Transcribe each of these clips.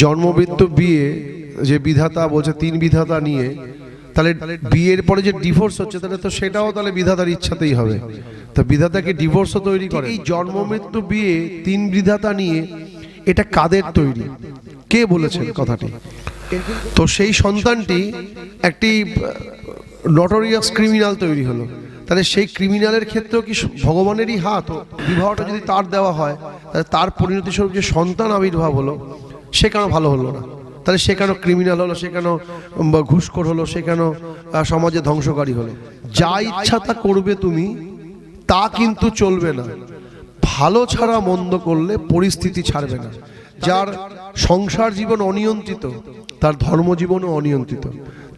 জন্মমৃত্যু বিয়ে যে বিধাতা বলছে তিন বিধাতা নিয়ে, তাহলে বিয়ের পরে যে ডিভোর্স হচ্ছে তাহলে তো সেটাও তাহলে বিধাতার ইচ্ছাতেই হবে। তো বিধাতাকে ডিভোর্সও তৈরি করে। এই জন্মমৃত্যু বিয়ে তিন বিধাতা নিয়ে এটা কাদের তৈরি, কে বলেছেন কথাটি? তো সেই সন্তানটি একটি নটোরিয়াস ক্রিমিনাল তৈরি হলো, তাহলে সেই ক্রিমিনালের ক্ষেত্রেও কি ভগবানেরই হাত? বিবাহটা যদি তার দেওয়া হয় তাহলে তার পরিণতি স্বরূপ যে সন্তান আবির্ভাব হলো সে কেন ভালো হলো না? তাহলে সে কেন ক্রিমিনাল হলো, সে কেন ঘুষখোর হলো, সে কেন সমাজে ধ্বংসকারী হলো? যা ইচ্ছা তা করবে তুমি, তা কিন্তু চলবে না। ভালো ছাড়া মন্দ করলে পরিস্থিতি ছাড়বে না। যার সংসার জীবন অনিয়ন্ত্রিত তার ধর্মজীবনও অনিয়ন্ত্রিত।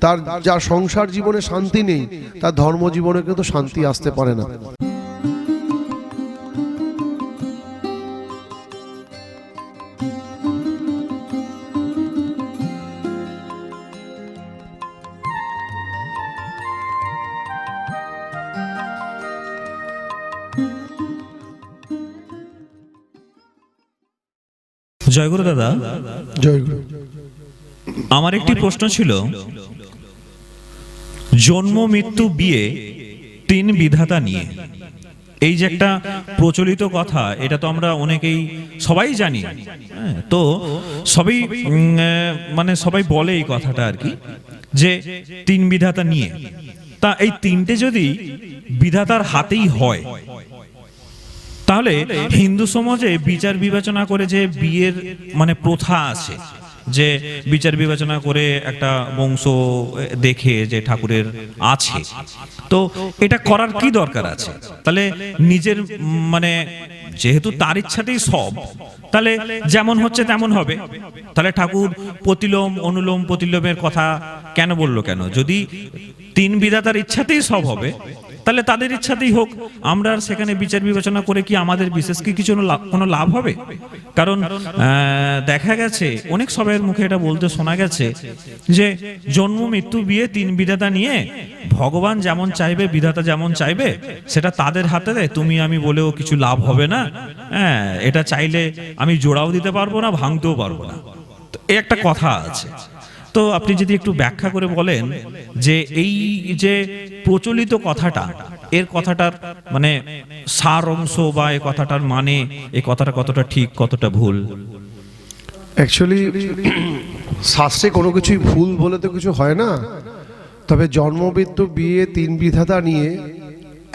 তার যার সংসার জীবনে শান্তি নেই তার ধর্মজীবনে কিন্তু শান্তি আসতে পারে না। জয়গুরু দাদা। জয়গুরু। আমার একটি প্রশ্ন ছিল, জন্ম মৃত্যু বিয়ে তিন বিধাতা নিয়ে, এই যে একটা প্রচলিত কথা, এটা তো আমরা অনেকেই সবাই জানি। তো সবাই মানে সবাই বলে এই কথাটা আর কি, যে তিন বিধাতা নিয়ে। তা এই তিনটে যদি বিধাতার হাতেই হয় তাহলে হিন্দু সমাজে বিচার বিবেচনা করে যে বিয়ের মানে প্রথা আছে, যে বিচার বিবেচনা করে একটা বংশ দেখে যে ঠাকুরের আছে, তো এটা করার কি দরকার আছে? তাহলে নিজের মানে যেহেতু তার ইচ্ছাতেই সব, তাহলে যেমন হচ্ছে তেমন হবে। তাহলে ঠাকুর প্রতিলোম অনুলোম প্রতিলোমের কথা কেন বললো? কেন যদি তিন বিধাতার ইচ্ছাতেই সব হবে তাহলে তাদের ইচ্ছাতেই হোক। আমরা সেখানে বিচার বিবেচনা করে কি আমাদের বিশেষ কি কিছু কোনো লাভ হবে? কারণ দেখা গেছে অনেক সবাইয়ের মুখে এটা বলতে শোনা গেছে যে জন্ম মৃত্যু বিয়ে তিন বিধাতা নিয়ে, ভগবান যেমন চাইবে বিধাতা যেমন চাইবে সেটা তাদের হাতে, তুমি আমি বলেও কিছু লাভ হবে না। হ্যাঁ, এটা চাইলে আমি জোড়াও দিতে পারবো না, ভাঙতেও পারবো না। তো এই একটা কথা আছে। তো আপনি যদি একটু ব্যাখ্যা করে বলেন যে এই যে প্রচলিত কথাটা, এর কথাটার মানে সার অংশ বা এই কথাটার মানে, এই কথাটা কতটা ঠিক কতটা ভুল? অ্যাকচুয়ালি শাস্ত্রে কোনো কিছুই ভুল বলে তো কিছু হয় না। তবে জন্মমৃত্যু বিয়ে তিন বিধাতা নিয়ে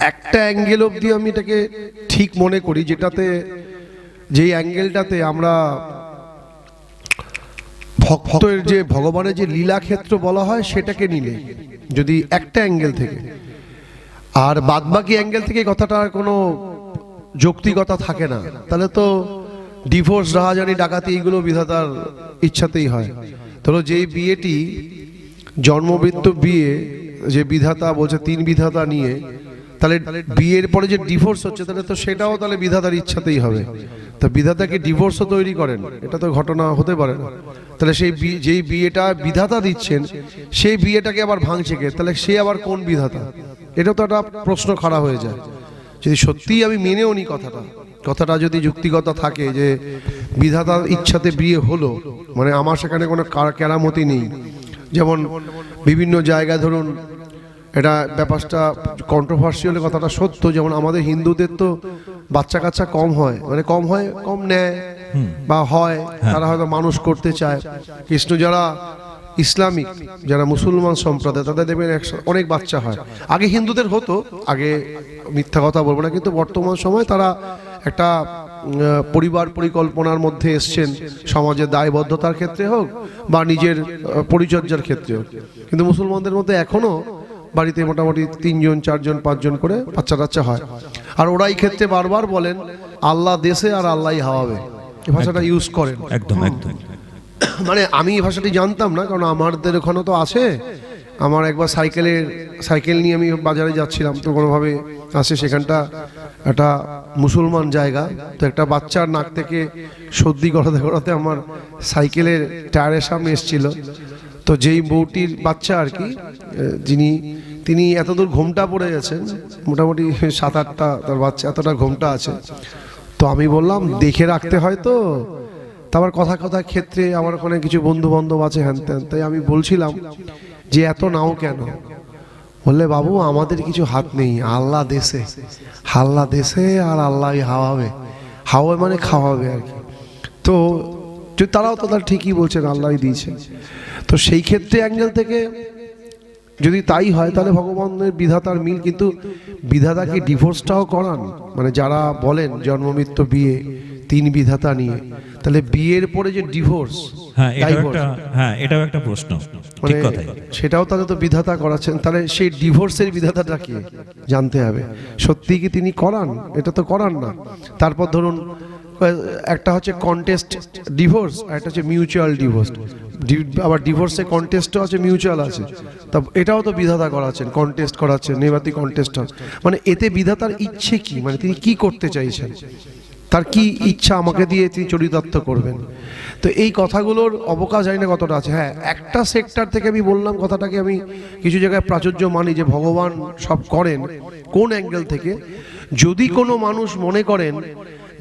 একটা অ্যাঙ্গেল অবধি আমি এটাকে ঠিক মনে করি, যেটাতে যেই অ্যাঙ্গেলটাতে আমরা ভক্তের যে ভগবানের যে লীলাক্ষেত্র বলা হয় সেটাকে নিলে, যদি একটা অ্যাঙ্গেল থেকে, আর বাদবাকি অ্যাঙ্গেল থেকে কথাটার কোনো যৌক্তিকতা থাকে না, তাহলে তো ডিভোর্স, রাহাজানি, ডাকাতি এইগুলো বিধাতার ইচ্ছাতেই হয়। তাহলে যেই বিয়েটি জন্মমৃত্যু বিয়ে যে বিধাতা বলছে তিন বিধাতা নিয়ে, তাহলে বিয়ের পরে যে ডিভোর্স হচ্ছে তাহলে তো সেটাও তাহলে বিধাতার ইচ্ছাতেই হবে। তো বিধাতাকে ডিভোর্সও তৈরি করেন, এটা তো ঘটনা হতে পারে না। তাহলে সেই যেই বিয়েটা বিধাতা দিচ্ছেন সেই বিয়েটাকে আবার ভাঙছে কে? তাহলে সে আবার কোন বিধাতা? এটা তো একটা প্রশ্ন খাড়া হয়ে যায়। যদি সত্যিই আমি মেনেও নি কথাটা যদি যুক্তিগতা থাকে যে বিধাতার ইচ্ছাতে বিয়ে হলো, মানে আমার সেখানে কোনো কেরামতি নেই। যেমন বিভিন্ন জায়গায় ধরুন এটা ব্যাপারটা কন্ট্রোভার্সিয়াল, কথাটা সত্য। যেমন আমাদের হিন্দুদের তো বাচ্চা কাচ্চা কম হয়, মানে কম নেয় বা হয়, তারা হয়তো মানুষ করতে চায়। কৃষ্ণ যারা ইসলামিক, যারা মুসলমান সম্প্রদায়, তাদের দেখবেন অনেক বাচ্চা হয়। আগে হিন্দুদের হতো, আগে মিথ্যা কথা বলবো না, কিন্তু বর্তমান সময় তারা একটা পরিবার পরিকল্পনার মধ্যে এসছেন, সমাজের দায়বদ্ধতার ক্ষেত্রে হোক বা নিজের পরিচর্যার ক্ষেত্রে হোক। কিন্তু মুসলমানদের মধ্যে এখনো বাড়িতে মোটামুটি 3 জন 4 জন 5 জন করে বাচ্চা কাচ্চা হয়। আর ওরা এই ক্ষেত্রে বারবার বলেন আল্লাহ দেশে আর আল্লাহই হাওয়াবে, এই ভাষাটা ইউজ করেন। একদম একদম। মানে আমি এই ভাষাটি জানতাম না, কারণ আমাদের ওখানে তো আছে। আমার একবার সাইকেল নিয়ে আমি বাজারে যাচ্ছিলাম, তো কোনোভাবে আসে সেখানটা একটা মুসলমান জায়গা, তো একটা বাচ্চার নাক থেকে সর্দি গড়াতে গড়াতে আমার সাইকেলের টায়ারের সামনে এসেছিল। তো যেই বউটির বাচ্চা আর কি, তিনি এতদূর ঘোমটা পড়ে গেছেন, মোটামুটি 7-8টা তার বাচ্চা, এতটা ঘোমটা আছে। তো আমি বললাম দেখে রাখতে হয়, তো তারপর কথা কথার ক্ষেত্রে আমার ওখানে কিছু বন্ধু বান্ধব আছে হ্যান ত্যান, তাই আমি বলছিলাম যে এত নাও কেন? বললে বাবু আমাদের কিছু হাত নেই, আল্লাহ দেশে, আল্লাহ দেশে আর আল্লাহ হাওয়াবে, হাওয়াবে মানে খাওয়াবে আর কি। তো তারাও তো তার ঠিকই বলছেন, আল্লাহই দিয়েছেন। তো সেই ক্ষেত্রে অ্যাঙ্গেল থেকে যদি তাই হয় তাহলে ভগবানের বিধাতার মিল। কিন্তু বিধাতা কি ডিভোর্সটাও করান? মানে যারা বলেন জন্ম মৃত্যু বিয়ে 3 বিধাতা নিয়ে, তাহলে বিয়ের পরে যে ডিভোর্স, এটাও একটা প্রশ্ন, ঠিক কথাই। সেটাও তাহলে তো বিধাতা করাচ্ছেন, তাহলে সেই ডিভোর্সের বিধাতাটা কি জানতে হবে। সত্যি কি তিনি করান? এটা তো করান না। তারপর ধরুন একটা হচ্ছে কন্টেস্ট ডিভোর্স, আর একটা হচ্ছে মিউচুয়াল ডিভোর্স। আবার ডিভোর্সে কন্টেস্টও আছে, মিউচুয়াল আছে। তা এটাও তো বিধাতা করাচ্ছেন, কন্টেস্ট করাচ্ছেন, নেবাতি কন্টেস্ট। মানে এতে বিধাতার ইচ্ছে কি, মানে তিনি কি করতে চাইছেন, তার কি ইচ্ছা আমাকে দিয়ে তিনি চরিতার্থ করবেন। তো এই কথাগুলোর অবকাশ জানি না কতটা আছে। হ্যাঁ, একটা সেক্টর থেকে আমি বললাম কথাটাকে আমি কিছু জায়গায় প্রাচুর্য মানি যে ভগবান সব করেন। কোন অ্যাঙ্গেল থেকে? যদি কোনো মানুষ মনে করেন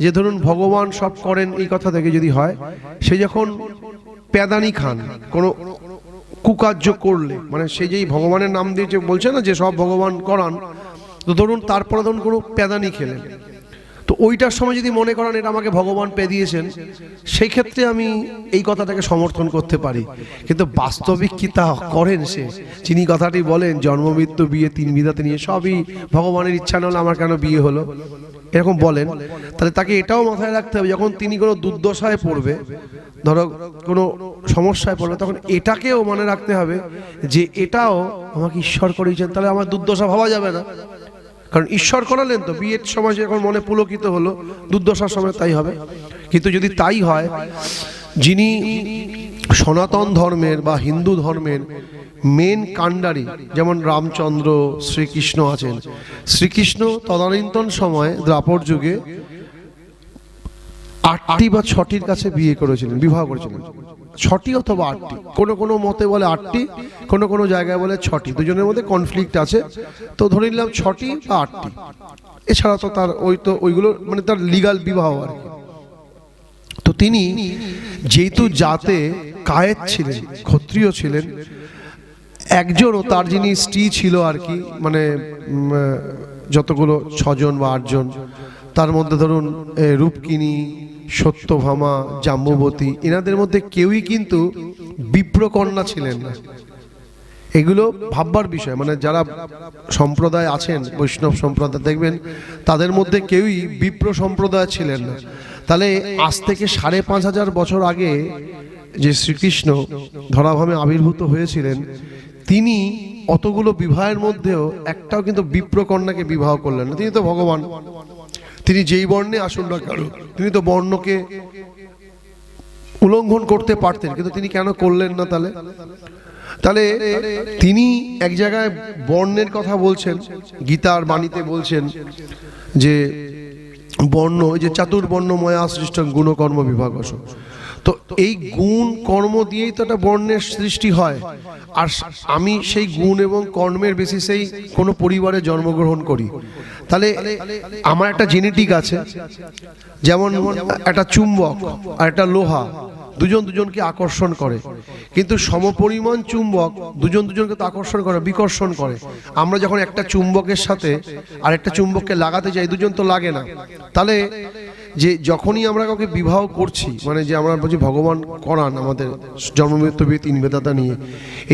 যে ধরুন ভগবান সব করেন, এই কথা থেকে যদি হয়, সে যখন প্যাদানি খান কোনো কুকার্য করলে, মানে সে যেই ভগবানের নাম দিয়ে যে বলছে না যে সব ভগবান করান, তো ধরুন তারপরে ধরুন কোনো প্যাদানি খেলেন, তো ওইটার সময় যদি মনে করেন এটা আমাকে ভগবান পেয়ে দিয়েছেন, সেই ক্ষেত্রে আমি এই কথাটাকে সমর্থন করতে পারি। কিন্তু বাস্তবিক কি তা করেন সে? যিনি কথাটি বলেন জন্ম মৃত্যু বিয়ে 3 বিধাতা নিয়ে সবই ভগবানের ইচ্ছা না হলে আমার কেন বিয়ে হলো, এরকম বলেন, তাহলে তাকে এটাও মাথায় রাখতে হবে যখন তিনি কোনো দুর্দশায় পড়বে, ধরো কোনো সমস্যায় পড়বে, তখন এটাকেও মনে রাখতে হবে যে এটাও আমাকে ঈশ্বর করেছেন, তাহলে আমার দুর্দশা ভাবা যাবে না। কারণ ঈশ্বর করালেন তো, বিয়ের সময় যখন মনে পুলকিত হলো, দুর্দশার সময় তাই হবে। কিন্তু যদি তাই হয়, যিনি সনাতন ধর্মের বা হিন্দু ধর্মের মেন কাণ্ডারি, যেমন রামচন্দ্র, শ্রীকৃষ্ণ আছেন। শ্রীকৃষ্ণ তদানীন্তন সময়ে দ্বাপর যুগে 8টি বা 6টির কাছে বিয়ে করেছিলেন, বিবাহ করেছিলেন। 6টি অথবা 8টি, কোনো মতে বলে 8টি, কোনো জায়গায় বলে 6টি, দুজনের মধ্যে কনফ্লিক্ট আছে। তো ধরে নিলাম 6টি বা 8টি। এছাড়া তো তার ওইগুলো মানে তার লিগাল বিবাহ আর কি। তো তিনি যেহেতু জাতে কায়েত ছিলেন, ক্ষত্রিয় ছিলেন, একজনও তার যিনি স্ত্রী ছিল আর কি, মানে যতগুলো 6 জন বা 8 জন, তার মধ্যে ধরুন রূপকিনী, সত্যভামা, জাম্বুবতী, এনাদের মধ্যে কেউই কিন্তু বিপ্রকন্যা ছিলেন না। এগুলো ভাববার বিষয়। মানে যারা সম্প্রদায় আছেন, বৈষ্ণব সম্প্রদায়, দেখবেন তাদের মধ্যে কেউই বিপ্র সম্প্রদায় ছিলেন না। তাহলে আজ থেকে 5,500 বছর আগে যে শ্রীকৃষ্ণ ধরাধামে আবির্ভূত হয়েছিলেন, তিনি অতগুলো বিবাহের মধ্যেও একটাও কিন্তু বিপ্রকন্যাকে বিবাহ করলেন না। তিনি তো ভগবান, তিনি যেই বর্ণে আসুন না কেন, তিনি তো বর্ণকে উল্লঙ্ঘন করতে পারতেন, কিন্তু তিনি কেন করলেন না? তাহলে তিনি এক জায়গায় বর্ণের কথা বলছেন, গীতার বাণীতে বলছেন যে বর্ণ, ওই যে চাতুর্বর্ণময়া সৃষ্ট গুণকর্ম বিভাগস। তো এই গুণ কর্ম দিয়েই তো একটা বর্ণের সৃষ্টি হয়। আর আমি সেই গুণ এবং কর্মের বেসিসেই কোনো পরিবারে জন্মগ্রহণ করি। তাহলে আমার একটা জেনেটিক আছে, যেমন একটা চুম্বক আর একটা লোহা, দুজনকে আকর্ষণ করে, কিন্তু সমপরিমাণ চুম্বক দুজনকে তো আকর্ষণ করে, বিকর্ষণ করে। আমরা যখন একটা চুম্বকের সাথে আরেকটা চুম্বককে লাগাতে যাই, দুজন তো লাগে না। তাহলে যে যখনই আমরা কাউকে বিবাহ করছি, মানে যে আমরা বলছি ভগবান করান আমাদের জন্ম মৃত্যু বিয়ে 3 বেদাতা নিয়ে,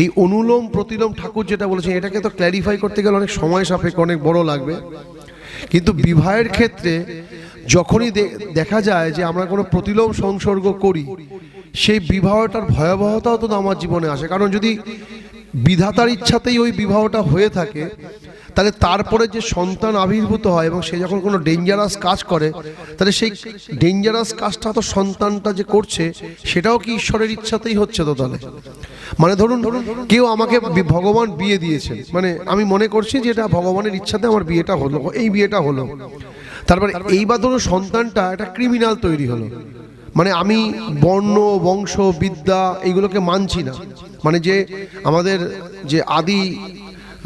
এই অনুলোম প্রতিলোম ঠাকুর যেটা বলেছেন, এটাকে তো ক্ল্যারিফাই করতে গেলে অনেক সময় সাপেক্ষ, অনেক বড় লাগবে। কিন্তু বিবাহের ক্ষেত্রে যখনই দেখা যায় যে আমরা কোনো প্রতিলোম সংসর্গ করি, সেই বিবাহটার ভয়াবহতাও তো আমার জীবনে আসে। কারণ যদি বিধাতার ইচ্ছাতেই ওই বিবাহটা হয়ে থাকে, তাহলে তারপরে যে সন্তান আবির্ভূত হয় এবং সে যখন কোনো ডেঞ্জারাস কাজ করে, তাহলে সেই ডেঞ্জারাস কাজটা তো সন্তানটা যে করছে সেটাও কি ঈশ্বরের ইচ্ছাতেই হচ্ছে? তো তাহলে মানে ধরুন কেউ আমাকে ভগবান বিয়ে দিয়েছেন, মানে আমি মনে করছি যে এটা ভগবানের ইচ্ছাতে আমার বিয়েটা হলো, এই বিয়েটা হলো। তারপরে এইবার ধরুন সন্তানটা একটা ক্রিমিনাল তৈরি হলো, মানে আমি বর্ণ, বংশ, বিদ্যা এইগুলোকে মানছি না। মানে যে আমাদের যে আদি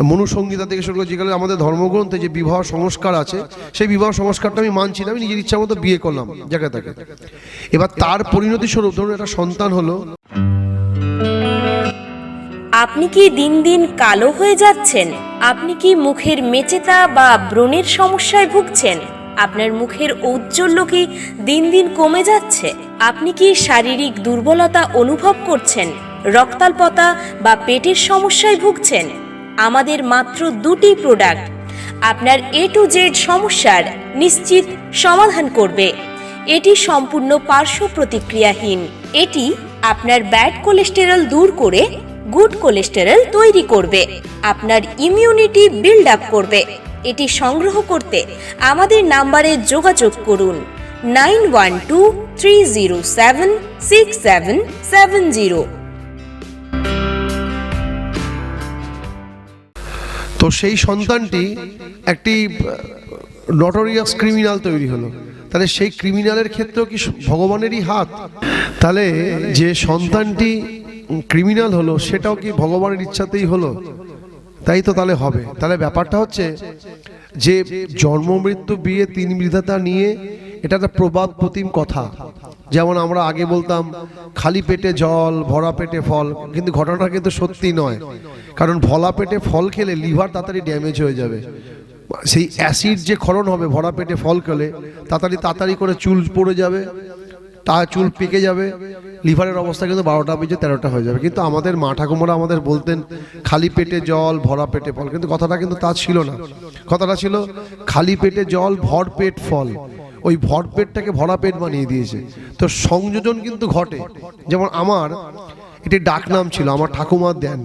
মনুসংহিতা থেকে শুরু করে যেগুলো আমাদের ধর্মগ্রন্থে যে বিবাহ সংস্কার আছে, সেই বিবাহ সংস্কারটা আমি মানছি না, আমি নিজের ইচ্ছা মতো বিয়ে করলাম যাকে তাকে। এবার তার পরিণতি স্বরূপ ধরুন একটা সন্তান হলো। আপনি কি দিন দিন কালো হয়ে যাচ্ছেন? আপনি কি মুখের মেচেতা বা ব্রণের সমস্যায় ভুগছেন? আপনার মুখের ঔজ্জ্বল্য কি দিন দিন কমে যাচ্ছে? আপনি কি শারীরিক দুর্বলতা অনুভব করছেন? রক্তাল্পতা বা পেটের সমস্যায় ভুগছেন? আমাদের মাত্র 2টি প্রোডাক্ট আপনার A to Z সমস্যার নিশ্চিত সমাধান করবে। এটি সম্পূর্ণ পার্শ্ব প্রতিক্রিয়াহীন। এটি আপনার ব্যাড কোলেস্টেরল দূর করে গুড কোলেস্টেরল তৈরি করবে, আপনার ইমিউনিটি বিল্ড আপ করবে। এটি সংগ্রহ করতে আমাদের নাম্বারে যোগাযোগ করুন 9123076770। তো সেই সন্তানটি একটি নটোরিয়াস ক্রিমিনাল তৈরি হলো, তাহলে সেই ক্রিমিনালের ক্ষেত্রেও কি ভগবানেরই হাত? তাহলে যে সন্তানটি ক্রিমিনাল হলো সেটাও কি ভগবানের ইচ্ছাতেই হলো? তাই তো তাহলে হবে। তাহলে ব্যাপারটা হচ্ছে যে জন্ম মৃত্যু বিয়ে 3 বিধাতা নিয়ে এটা একটা প্রবাদ প্রতিম কথা। যেমন আমরা আগে বলতাম খালি পেটে জল ভরা পেটে ফল, কিন্তু ঘটনাটা কিন্তু সত্যি নয়। কারণ ভরা পেটে ফল খেলে লিভার তাড়াতাড়ি ড্যামেজ হয়ে যাবে, সেই অ্যাসিড যে ক্ষরণ হবে ভরা পেটে ফল খেলে তাড়াতাড়ি করে চুল পড়ে যাবে, তা চুল পেকে যাবে, লিভারের অবস্থা কিন্তু 12টা বেজে 13টা হয়ে যাবে। কিন্তু আমাদের মা ঠাকুমারা আমাদের বলতেন খালি পেটে জল ভরা পেটে ফল, কিন্তু কথাটা কিন্তু তা ছিল না। কথাটা ছিল খালি পেটে জল ভর পেট ফল। ওই ভর পেটটাকে ভরা পেট বানিয়ে দিয়েছে। তো সংযোজন কিন্তু ঘটে। যেমন আমার এটি ডাক নাম ছিল, আমার ঠাকুমা দেন।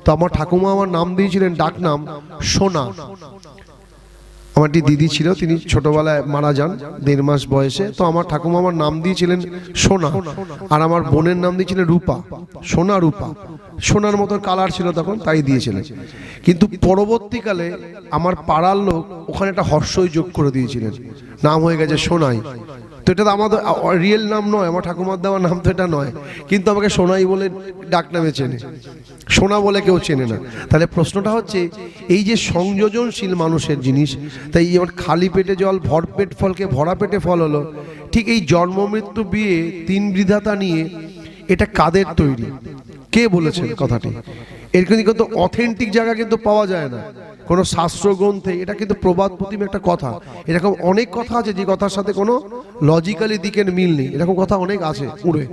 তো আমার ঠাকুমা আমার নাম দিয়েছিলেন ডাক নাম সোনা। আমার একটি দিদি ছিল, তিনি ছোটবেলায় মারা যান 1.5 মাস বয়সে। তো আমার ঠাকুমা আমার নাম দিয়েছিলেন সোনা, আর আমার বোনের নাম দিয়েছিলেন রূপা। সোনা রূপা, সোনার মতো কালার ছিল তখন, তাই দিয়েছিলেন। কিন্তু পরবর্তীকালে আমার পাড়ার লোক ওখানে একটা হর্ষই যোগ করে দিয়েছিলেন, নাম হয়ে গেছে সোনাই। তো এটা তো আমাদের রিয়েল নাম নয়, আমার ঠাকুমার দেওয়ার নাম তো এটা নয়, কিন্তু আমাকে সোনাই বলে ডাক নামে চেনে, সোনা বলে কেউ চেনে না। তাহলে প্রশ্নটা হচ্ছে এই যে সংযোজনশীল মানুষের জিনিস, তাই যেমন খালি পেটে জল ভরপেট ফলকে ভরা পেটে ফল হলো, ঠিক এই জন্ম মৃত্যু বিয়ে 3 বিধাতা নিয়ে এটা কাদের তৈরি, কে বলেছেন কথাটি? এর কিন্তু অথেন্টিক জায়গা কিন্তু পাওয়া যায় না কোনো শাস্ত্র গ্রন্থে। এটা কিন্তু প্রবাদ প্রতিম একটা কথা। এরকম অনেক কথা আছে যে কথার সাথে কোনো লজিক্যালি দিকের মিল নেই, এরকম কথা অনেক আছে উড়ে।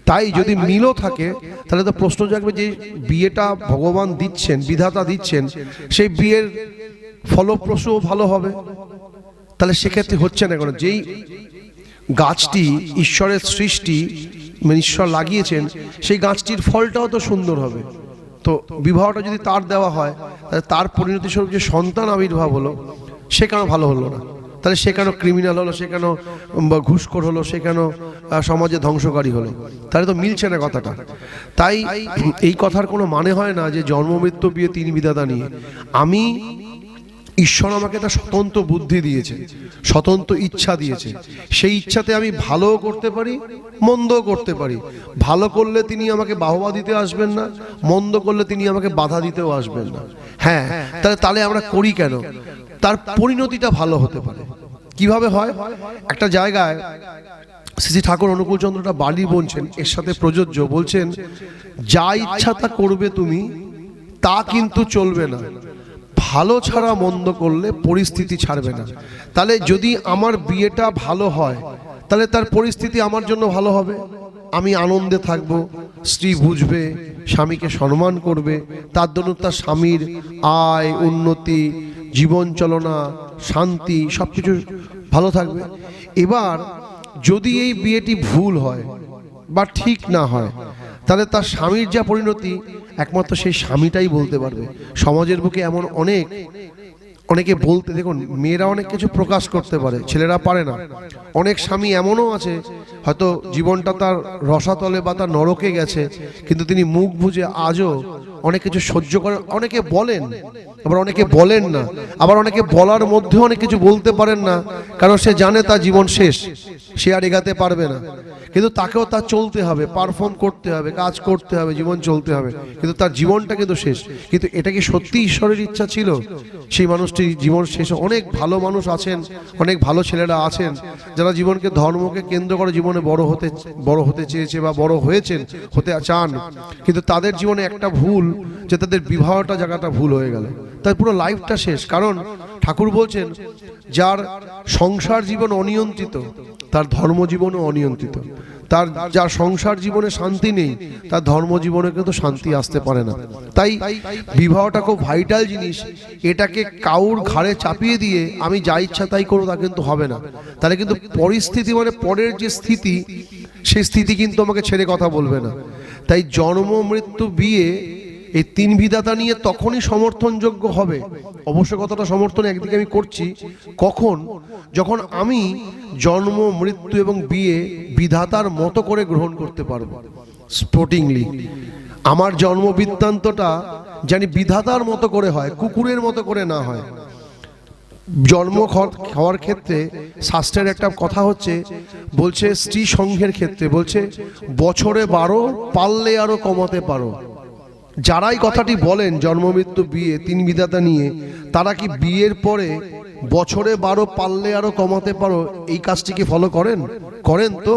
তাই যদি মিলও থাকে তাহলে তো প্রশ্ন জাগবে যে বিয়েটা ভগবান দিচ্ছেন, বিধাতা দিচ্ছেন, সেই বিয়ের ফলপ্রসূও ভালো হবে। তাহলে সেক্ষেত্রে হচ্ছে না কেন? যেই গাছটি ঈশ্বরের সৃষ্টি, মানে ঈশ্বর লাগিয়েছেন, সেই গাছটির ফলটাও তো সুন্দর হবে। তো বিবাহটা যদি তার দেওয়া হয়, তাহলে তার পরিণতি স্বরূপ যে সন্তান আবির্ভাব হলো সে কেন ভালো হলো না? তাহলে সে কেন ক্রিমিনাল হলো, সে কেন ঘুষখোর হলো, সে কেন সমাজে ধ্বংসকারী হলো? তাহলে তো মিলছে না কথাটা। তাই এই কথার কোনো মানে হয় না যে জন্ম মৃত্যু বিয়ে 3 বিধাতা নিয়ে। আমি ঈশ্বর আমাকে একটা স্বতন্ত্র বুদ্ধি দিয়েছে, স্বতন্ত্র ইচ্ছা দিয়েছে। সেই ইচ্ছাতে আমি ভালোও করতে পারি, মন্দও করতে পারি। ভালো করলে তিনি আমাকে বাহবা দিতে আসবেন না, মন্দ করলে তিনি আমাকে বাধা দিতেও আসবেন না। হ্যাঁ, তাহলে আমরা করি কেন? তার পরিণতিটা ভালো হতে পারে। কিভাবে হয়? একটা জায়গায় শ্রী ঠাকুর অনুকূলচন্দ্রটা বালি বলছেন, এর সাথে প্রযোজ্য, বলছেন যা ইচ্ছা তা করবে তুমি, তা কিন্তু চলবে না। ভালো ছাড়া মন্দ করলে পরিস্থিতি ছাড়বে না। তাহলে যদি আমার বিয়েটা ভালো হয়, তাহলে তার পরিস্থিতি আমার জন্য ভালো হবে, আমি আনন্দে থাকব, স্ত্রী বুঝবে, স্বামীকে সম্মান করবে, তার জন্য তার স্বামীর আয়, উন্নতি, জীবন চলনা, শান্তি সবকিছু ভালো থাকবে। এবার যদি এই বিয়েটি ভুল হয় বা ঠিক না হয়, তাহলে তার স্বামীর যা পরিণতি একমাত্র সেই স্বামীটাই বলতে পারবে। সমাজের বুকে এমন অনেকে বলতে, দেখুন মেয়েরা অনেক কিছু প্রকাশ করতে পারে, ছেলেরা পারে না। অনেক স্বামী এমনও আছে হয়তো জীবনটা তার রসাতলে বা তার নরকে গেছে, কিন্তু তিনি মুখ বুজে আজও অনেক কিছু সহ্য করেন। অনেকে বলেন, আবার অনেকে বলেন না, আবার অনেকে বলার মধ্যেও অনেক কিছু বলতে পারেন না, কারণ সে জানে তার জীবন শেষ, সে আর এগাতে পারবে না। কিন্তু তাকেও তার চলতে হবে, পারফর্ম করতে হবে, কাজ করতে হবে, জীবন চলতে হবে, কিন্তু তার জীবনটা কিন্তু শেষ। কিন্তু এটা কি সত্যি ঈশ্বরের ইচ্ছা ছিল? সেই মানুষটির জীবন শেষ। অনেক ভালো মানুষ আছেন, অনেক ভালো ছেলেরা আছেন যারা জীবনকে ধর্মকে কেন্দ্র করে জীবনে বড় হতে চেয়েছে বা বড় হয়েছেন, হতে চান, কিন্তু তাদের জীবনে একটা ভুল, যে তাদের বিবাহটা জায়গাটা ভুল হয়ে গেল, তার পুরো লাইফটা শেষ। কারণ ঠাকুর বলছেন, যার সংসার জীবন অনিয়ন্ত্রিত তার ধর্মজীবনও অনিয়ন্ত্রিত। যার সংসার জীবনে শান্তি নেই তার ধর্মজীবনে কিন্তু শান্তি আসতে পারে না। তাই বিবাহটা খুব ভাইটাল জিনিস। এটাকে কাউর ঘাড়ে চাপিয়ে দিয়ে আমি যা ইচ্ছা তাই করবো তা কিন্তু হবে না। তাহলে কিন্তু পরিস্থিতি, মানে পরের যে স্থিতি, সেই স্থিতি কিন্তু আমাকে ছেড়ে কথা বলবে না। তাই জন্ম, মৃত্যু, বিয়ে, এই তিন বিধাতা নিয়ে তখনই সমর্থনযোগ্য হবে। অবশ্য কতটা সমর্থন একদিকে আমি করছি, কখন? যখন আমি জন্ম, মৃত্যু এবং বিয়ে বিধাতার মতো করে গ্রহণ করতে পারবো, স্পোর্টিংলি। আমার জন্ম বৃত্তান্তটা জানি বিধাতার মতো করে হয়, কুকুরের মতো করে না হয়। জন্ম হওয়ার ক্ষেত্রে শাস্ত্রের একটা কথা হচ্ছে, বলছে স্ত্রী সংঘের ক্ষেত্রে বলছে বছরে 12, পারলে আরো কমাতে পারো। যারাই কথাটি বলেন জন্ম, মৃত্যু, বিয়ে তিন বিধাতা নিয়ে, তারা কি বিয়ের পরে বছরে 12, পারলে আরো কমাতে পারো, এই কাজটিকে ফলো করেন তো?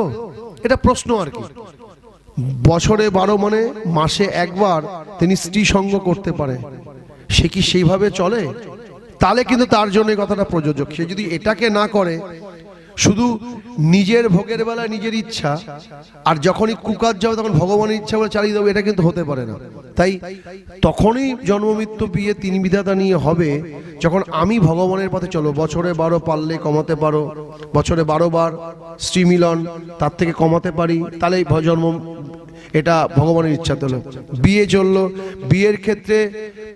এটা প্রশ্ন আর কি। বছরে 12 মানে মাসে একবার তিনি স্ত্রী সঙ্গ করতে পারে, সে কি সেইভাবে চলে? তাহলে কিন্তু তার জন্য এই কথাটা প্রযোজ্য। সে যদি এটাকে না করে, শুধু নিজের ভোগের বেলায় নিজের ইচ্ছা, আর যখনই কুকার যাবে তখন ভগবানের ইচ্ছা বলে চালিয়ে দেবো, এটা কিন্তু হতে পারে না। তাই তখনই জন্ম, মৃত্যু, বিয়ে তিন বিধাতা নিয়ে হবে যখন আমি ভগবানের পথে চলো। বছরে 12 পারলে কমাতে পারো, বছরে 12 বার স্ত্রী মিলন, তার থেকে কমাতে পারি, তাহলেই জন্ম, এটা ভগবানের ইচ্ছা হলো। বিয়ে চললো, বিয়ের ক্ষেত্রে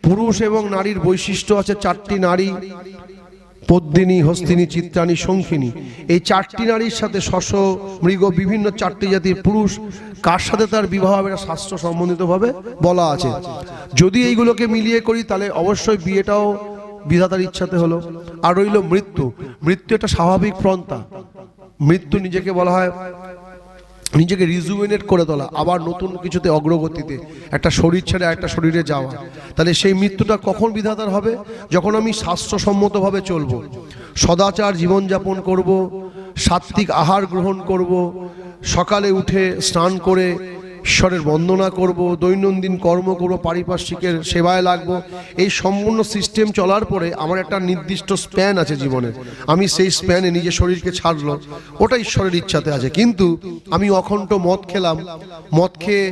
পুরুষ এবং নারীর বৈশিষ্ট্য আছে। 4টি নারী, পদ্মিনী, হস্তিনী, চিত্রাণী, শঙ্খিনী। এই 4টি নারীর সাথে শশ, মৃগ, বিভিন্ন 4টি জাতির পুরুষ, কার সাথে তার বিবাহ হবে এটা শাস্ত্র সম্বন্ধিতভাবে বলা আছে। যদি এইগুলোকে মিলিয়ে করি তাহলে অবশ্যই বিয়েটাও বিধাতার ইচ্ছাতে হলো। আর রইল মৃত্যু। মৃত্যু একটা স্বাভাবিক প্রন্থা। মৃত্যু নিজেকে বলা হয় নিজেকে রিজুভেনেট করে তোলা, আবার নতুন কিছুতে অগ্রগতিতে, একটা শরীর ছেড়ে একটা শরীরে যাওয়া। তাহলে সেই মৃত্যুটা কখন বিধাতার হবে? যখন আমি শাস্ত্রসম্মতভাবে চলবো, সদাচার জীবনযাপন করব, সাত্ত্বিক আহার গ্রহণ করব, সকালে উঠে স্নান করে ঈশ্বরের বন্দনা করব, দৈনন্দিন কর্ম করব, পারিপার্শ্বিকের সেবায় লাগবো। এই সম্পূর্ণ সিস্টেম চলার পরে আমার একটা নির্দিষ্ট স্প্যান আছে জীবনের, আমি সেই স্প্যানে নিজের শরীরকে ছাড়লো, ওটা ঈশ্বরের ইচ্ছাতে আছে। কিন্তু আমি অখণ্ড মদ খেলাম, মদ খেয়ে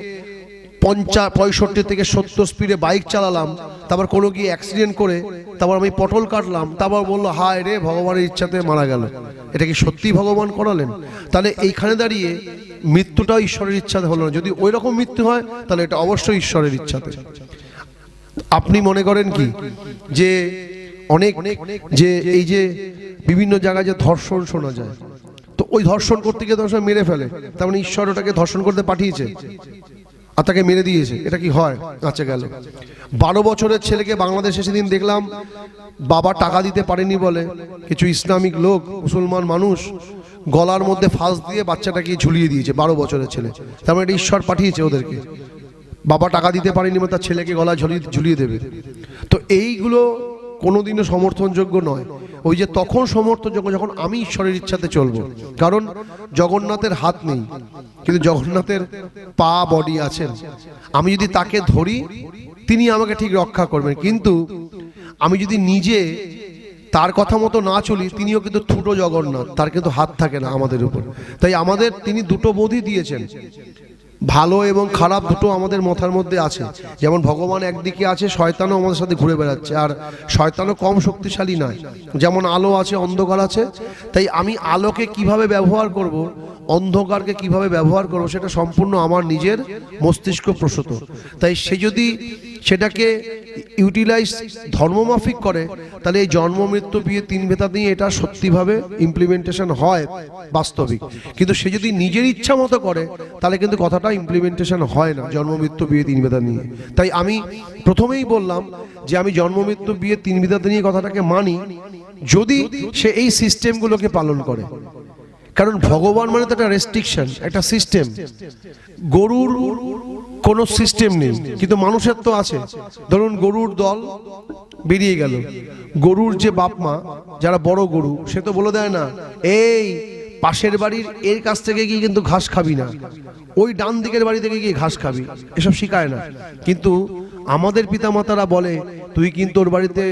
65 থেকে 70 স্পিডে বাইক চালালাম, তারপর কোনো গিয়ে অ্যাক্সিডেন্ট করে তারপর আমি পটল কাটলাম, তারপর বললো হায় রে ভগবানের ইচ্ছাতে মারা গেল। এটা কি সত্যি ভগবান করালেন? তাহলে এইখানে দাঁড়িয়ে মৃত্যুটাও ঈশ্বরের ইচ্ছাতে হলো না। যদি ওই রকম মৃত্যু হয় তাহলে এটা অবশ্যই ঈশ্বরের ইচ্ছাতে। আপনি মনে করেন কি যে অনেক যে এই যে বিভিন্ন জায়গায় যে ধর্ষণ শোনা যায়, তো ওই ধর্ষণ করতে গিয়ে ধর্ষণ মেরে ফেলে, তার মানে ঈশ্বর ওটাকে ধর্ষণ করতে পাঠিয়েছে আর তাকে মেরে দিয়েছে। এটা কি হয়? আচ্ছা গেল 12 বছরের ছেলেকে বাংলাদেশে সেদিন দেখলাম, বাবা টাকা দিতে পারেনি বলে কিছু ইসলামিক লোক, মুসলমান মানুষ গলার মধ্যে ফাঁস দিয়ে বাচ্চাটাকে ঝুলিয়ে দিয়েছে। 12 বছরের ছেলে, তার মানে ঈশ্বর পাঠিয়েছে ওদেরকে। বাবা টাকা দিতে পারেনি মানে তার ছেলেকে গলায় ঝুলিয়ে দেবে। তো এইগুলো কোনোদিনও সমর্থনযোগ্য নয়। ওই যে তখন সমর্থনযোগ্য যখন আমি ঈশ্বরের ইচ্ছাতে চলবো। কারণ জগন্নাথের হাত নেই, কিন্তু জগন্নাথের পা, বডি আছেন। আমি যদি তাকে ধরি তিনি আমাকে ঠিক রক্ষা করবেন, কিন্তু আমি যদি নিজে তার কথা মতো না চলি, তিনিও কিন্তু ছোটো জগন্নাথ, তার কিন্তু হাত থাকে না আমাদের উপর। তাই আমাদের তিনি দুটো বোধই দিয়েছেন, ভালো এবং খারাপ দুটো আমাদের মাথার মধ্যে আছে। যেমন ভগবান একদিকে আছে, শয়তানও আমাদের সাথে ঘুরে বেড়াচ্ছে, আর শয়তানও কম শক্তিশালী নয়। যেমন আলো আছে, অন্ধকার আছে। তাই আমি আলোকে কিভাবে ব্যবহার করব, অন্ধকারকে কিভাবে ব্যবহার করব, সেটা সম্পূর্ণ আমার নিজের মস্তিষ্ক প্রসূত। তাই সে যদি সেটাকে ইউটিলাইজ ধর্মমাফিক করে, তাহলে এই জন্ম, মৃত্যু, বিয়ে তিন ভেতা নিয়ে এটা সত্যিভাবে ইমপ্লিমেন্টেশন হয় বাস্তবিক। কিন্তু সে যদি নিজের ইচ্ছা মতো করে তাহলে কিন্তু কথাটা ইমপ্লিমেন্টেশন হয় না জন্ম, মৃত্যু, বিয়ে তিন ভেতা নিয়ে। তাই আমি প্রথমেই বললাম যে আমি জন্ম, মৃত্যু, বিয়ে তিন ভেতা নিয়ে কথাটাকে মানি, যদি সে এই সিস্টেমগুলোকে পালন করে। কারণ ভগবান মানে তো একটা রেস্ট্রিকশন, একটা সিস্টেম। গরুর কোনো সিস্টেম নেই, কিন্তু মানুষের তো আছে। ধরুন গরুর দল বেরিয়ে গেল, গরুর যে বাপ মা যারা বড় গরু, সে তো বলে দেয় না এই পাশের বাড়ির এর কাছ থেকে গিয়ে কিন্তু ঘাস খাবি না, ওই ডান দিকের বাড়ি থেকে গিয়ে ঘাস খাবি, এসব শিখায় না। কিন্তু আমাদের পিতামাতারা বলে তুই কিন্তু ওর বাড়িতে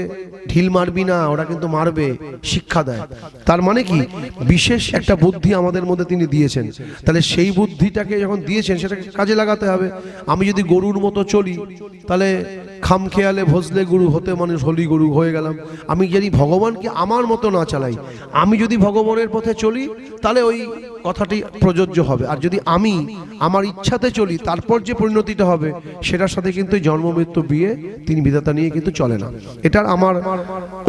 ঢিল মারবি না, ওরা কিন্তু মারবে, শিক্ষা দেয়। তার মানে কি, বিশেষ একটা বুদ্ধি আমাদের মধ্যে তিনি দিয়েছেন। তাহলে সেই বুদ্ধিটাকে যখন দিয়েছেন সেটাকে কাজে লাগাতে হবে। আমি যদি গরুর মতো চলি, তাহলে খাম খেয়ালে ভজলে গরু হতে মানুষ হলি গরু হয়ে গেলাম। আমি যদি ভগবানকে আমার মতো না চালাই, আমি যদি ভগবানের পথে চলি, তাহলে ওই কথাটি প্রযোজ্য হবে। আর যদি আমি আমার ইচ্ছাতে চলি, তারপর যে পরিণতিটা হবে সেটার সাথে কিন্তু জন্ম মৃত্যু বিয়ে তিন বিধাতা নিয়ে কিন্তু চলে না। এটার আমার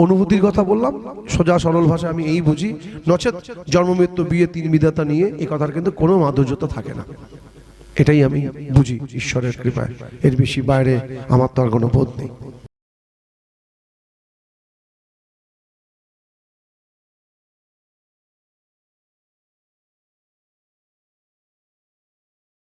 অনুভূতির কথা বললাম, সোজা সরল ভাষায় আমি এই বুঝি। নচেত জন্ম মৃত্যু বিয়ে তিন বিধাতা নিয়ে এই কথার কিন্তু কোনো মাধুর্যতা থাকে না। এটাই আমি বুঝি ঈশ্বরের কৃপায়, এর বেশি বাইরে আমার তো আর কোনো বোধ নেই।